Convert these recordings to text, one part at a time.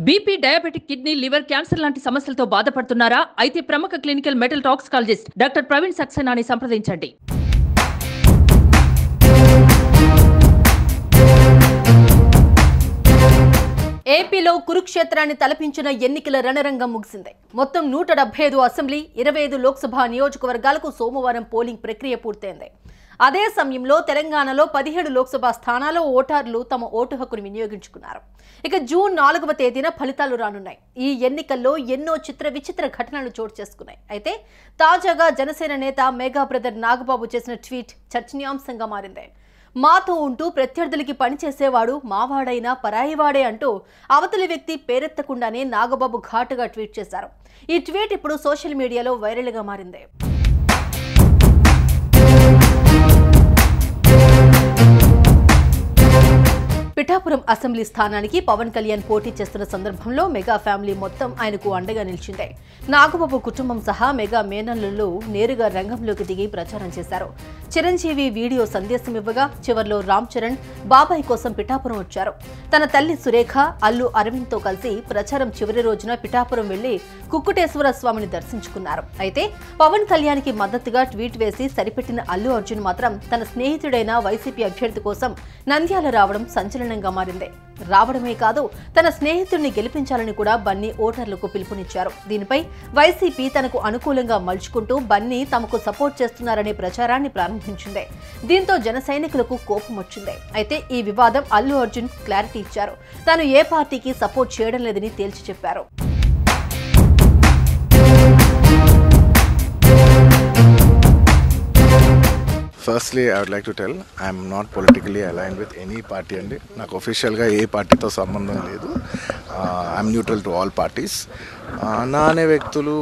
BP, diabetic, kidney, liver, cancer లాంటి సమస్యలతో బాధపడుతున్నారా? అయితే ప్రముఖ clinical metal toxicologist doctor Praveen సక్సేనాని సంప్రదించండి. ఏపీలో కురుక్షేత్రాన్ని తలపించిన ఎన్నికల రణరంగం ముగిసింది. మొత్తం 175 అసెంబ్లీ, 25 లోక్సభ నియోజకవర్గాలకు సోమవారం పోలింగ్ ప్రక్రియ పూర్తయింది. అదే సమయంలో తెలంగాణలో 17 లోక్సభ స్థానాల్లో ఓటర్లు తమ ఓటు హక్కును వినియోగించుకున్నారు. ఇక జూన్ 4వ తేదీన ఫలితాలు రానున్నాయి. ఈ ఎన్నికల్లో ఎన్నో విచిత్ర ఘటనలు చోటు చేసుకున్నాయి. అయితే తాజాగా జనసేన నేత మెగా బ్రదర్ నాగబాబు చేసిన ట్వీట్ చర్చనీయాంశంగా మారింది. మాతో ఉంటూ ప్రత్యర్థులకి పనిచేసేవాడు మావాడైనా పరాయివాడే అంటూ అవతలి వ్యక్తి పేరెత్తకుండానే నాగబాబు ఘాటుగా ట్వీట్ చేశారు. ఈ ట్వీట్ ఇప్పుడు సోషల్ మీడియాలో వైరల్గా మారింది. పిఠాపురం అసెంబ్లీ స్థానానికి పవన్ కళ్యాణ్ పోటీ చేస్తున్న సందర్భంలో మెగా ఫ్యామిలీ మొత్తం ఆయనకు అండగా నిలిచింది. నాగబాబు కుటుంబం సహా మెగా మేనల్లులు నేరుగా రంగంలోకి దిగి ప్రచారం చేశారు. చిరంజీవి వీడియో సందేశం ఇవ్వగా చివర్లో రామ్ చరణ్ బాబాయ్ కోసం పిఠాపురం వచ్చారు. తన తల్లి సురేఖ, అల్లు అరవింద్తో కలిసి ప్రచారం చివరి రోజున పిఠాపురం వెళ్లి కుక్కుటేశ్వర స్వామిని దర్శించుకున్నారు. అయితే పవన్ కళ్యాణ్కి మద్దతుగా ట్వీట్ వేసి సరిపెట్టిన అల్లు అర్జున్ మాత్రం తన స్నేహితుడైన వైసీపీ అభ్యర్థి కోసం నంద్యాల రావడం సంచలనంగా మారింది. రావడమే కాదు, తన స్నేహితుడిని గెలిపించాలని కూడా బన్నీ ఓటర్లకు పిలుపునిచ్చారు. దీనిపై వైసీపీ తనకు అనుకూలంగా మలుచుకుంటూ బన్నీ తమకు సపోర్ట్ చేస్తున్నారనే ప్రచారాన్ని ప్రారంభించింది. దీంతో జన సైనికులకు కోపం వచ్చింది. అయితే ఈ వివాదం అల్లు అర్జున్ క్లారిటీ ఇచ్చారు. తాను ఏ పార్టీకి సపోర్ట్ చేయడం లేదని తేల్చి చెప్పారు. Firstly, I would like to tell I am not politically aligned with any party and నాకు officialగా ఏ పార్టీతో సంబంధం లేదు. I am neutral to all parties. నా అనే వ్యక్తులు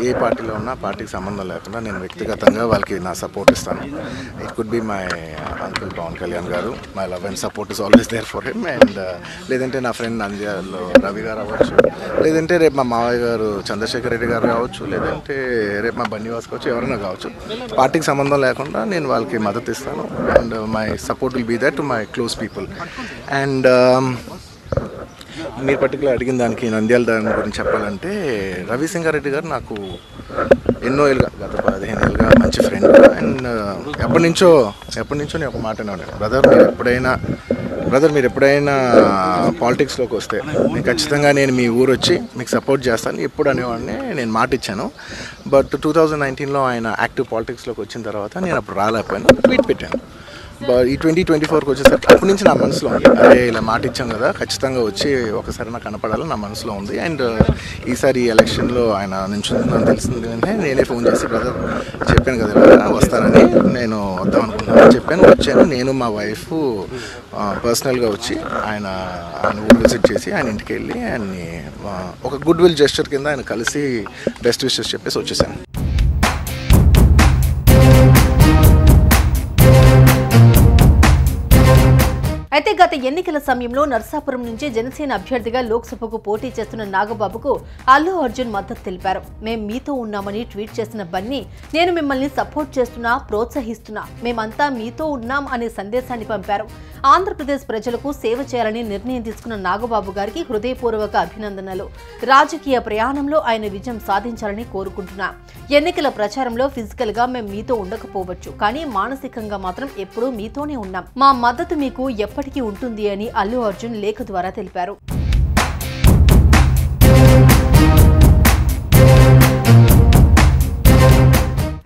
ఏ పార్టీలో ఉన్నా పార్టీకి సంబంధం లేకుండా నేను వ్యక్తిగతంగా వాళ్ళకి నా సపోర్ట్ ఇస్తాను. It could be my uncle Pawan Kalyan గారు. My love and support is always there for him. And లేదంటే నా ఫ్రెండ్ నంద్యాలలో రవి గారు అవ్వచ్చు, లేదంటే రేపు మా మావయ్య గారు చంద్రశేఖర్ రెడ్డి గారు కావచ్చు, లేదంటే రేపు మా బన్నీవాస్ కావచ్చు, ఎవరైనా కావచ్చు. పార్టీకి సంబంధం లేకుండా నేను వాళ్ళకి మద్దతు ఇస్తాను. And my support will be that to my close people. And మీరు పర్టికులర్ అడిగిన దానికి నంద్యాల దాని గురించి చెప్పాలంటే రవిసింగారెడ్డి గారు నాకు ఎన్నో ఏళ్ళుగా, గత 15 ఏళ్ళుగా మంచి ఫ్రెండ్. అండ్ ఎప్పటి నుంచో నేను ఒక మాట అన్నాను, బ్రదర్ మీరు ఎప్పుడైనా పాలిటిక్స్లోకి వస్తే నేను ఖచ్చితంగా మీ ఊరు వచ్చి మీకు సపోర్ట్ చేస్తాను ఎప్పుడు అనేవాడిని. నేను మాట ఇచ్చాను. బట్ 2019లో ఆయన యాక్టివ్ పాలిటిక్స్లోకి వచ్చిన తర్వాత నేను అప్పుడు రాలేకపోయాను, ట్వీట్ పెట్టాను. ఈ 2024కి వచ్చేసరికి అప్పటి నుంచి నా మనసులో ఉంది, అదే ఇలా మాట ఇచ్చాం కదా, ఖచ్చితంగా వచ్చి ఒకసారి నాకు కనపడాలని నా మనసులో ఉంది. అండ్ ఈసారి ఈ ఎలక్షన్లో ఆయన నించుందని తెలిసింది అంటే నేనే ఫోన్ చేసి, బ్రదర్ చెప్పాను కదా ఇలా వస్తానని, నేను వద్దాం అనుకుంటున్నాను చెప్పాను. వచ్చాను, నేను మా వైఫ్ పర్సనల్గా వచ్చి ఆయన ఊరు విజిట్ చేసి ఆయన ఇంటికి వెళ్ళి ఆయన్ని ఒక గుడ్ విల్ జెస్చర్ కింద ఆయన కలిసి బెస్ట్ విషెస్ చెప్పేసి వచ్చేసాను. అయితే గత ఎన్నికల సమయంలో నర్సాపురం నుంచి జనసేన అభ్యర్థిగా లోక్సభకు పోటీ చేస్తున్న నాగబాబుకు అల్లు అర్జున్ మద్దతు తెలిపారు. మేం మీతో ఉన్నామని ట్వీట్ చేసిన బన్నీ, నేను మిమ్మల్ని సపోర్ట్ చేస్తున్నా, ప్రోత్సహిస్తున్నా, మేమంతా మీతో ఉన్నాం అనే సందేశాన్ని పంపారు. ఆంధ్రప్రదేశ్ ప్రజలకు సేవ చేయాలని నిర్ణయం తీసుకున్న నాగబాబు గారికి హృదయపూర్వక అభినందనలు. రాజకీయ ప్రయాణంలో ఆయన విజయం సాధించాలని కోరుకుంటున్నా. ఎన్నికల ప్రచారంలో ఫిజికల్ గా మేం మీతో ఉండకపోవచ్చు, కానీ మానసికంగా మాత్రం ఎప్పుడూ మీతోనే ఉన్నాం. మా మద్దతు మీకు ఎప్పటికీ ఉంటుంది అని అల్లు అర్జున్ లేఖ ద్వారా తెలిపారు.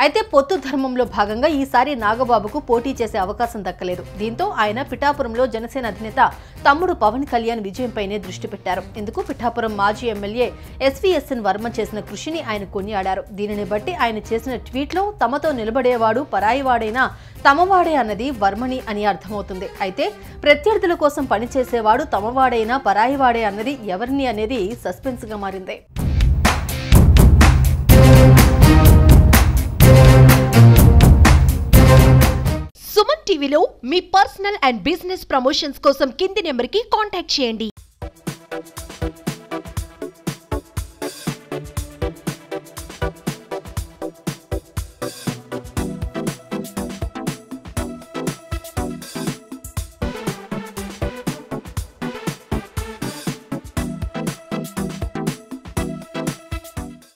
అయితే పొత్తు ధర్మంలో భాగంగా ఈసారి నాగబాబుకు పోటీ చేసే అవకాశం దక్కలేదు. దీంతో ఆయన పిఠాపురంలో జనసేన అధినేత తమ్ముడు పవన్ కళ్యాణ్ విజయంపైనే దృష్టి పెట్టారు. ఇందుకు పిఠాపురం మాజీ ఎమ్మెల్యే ఎస్వీఎస్ఎన్ వర్మ చేసిన కృషిని ఆయన కొనియాడారు. దీనిని బట్టి ఆయన చేసిన ట్వీట్లో తమతో నిలబడేవాడు పరాయివాడైనా తమవాడే అన్నది వర్మని అని అర్థమవుతుంది. అయితే ప్రత్యర్థుల కోసం పనిచేసేవాడు తమవాడైనా పరాయివాడే అన్నది ఎవరిని అనేది సస్పెన్స్ గా మారింది. సుమన్ టీవీలో మీ పర్సనల్ అండ్ బిజినెస్ ప్రమోషన్స్ కోసం కింది నెంబర్కి కాంటాక్ట్ చేయండి.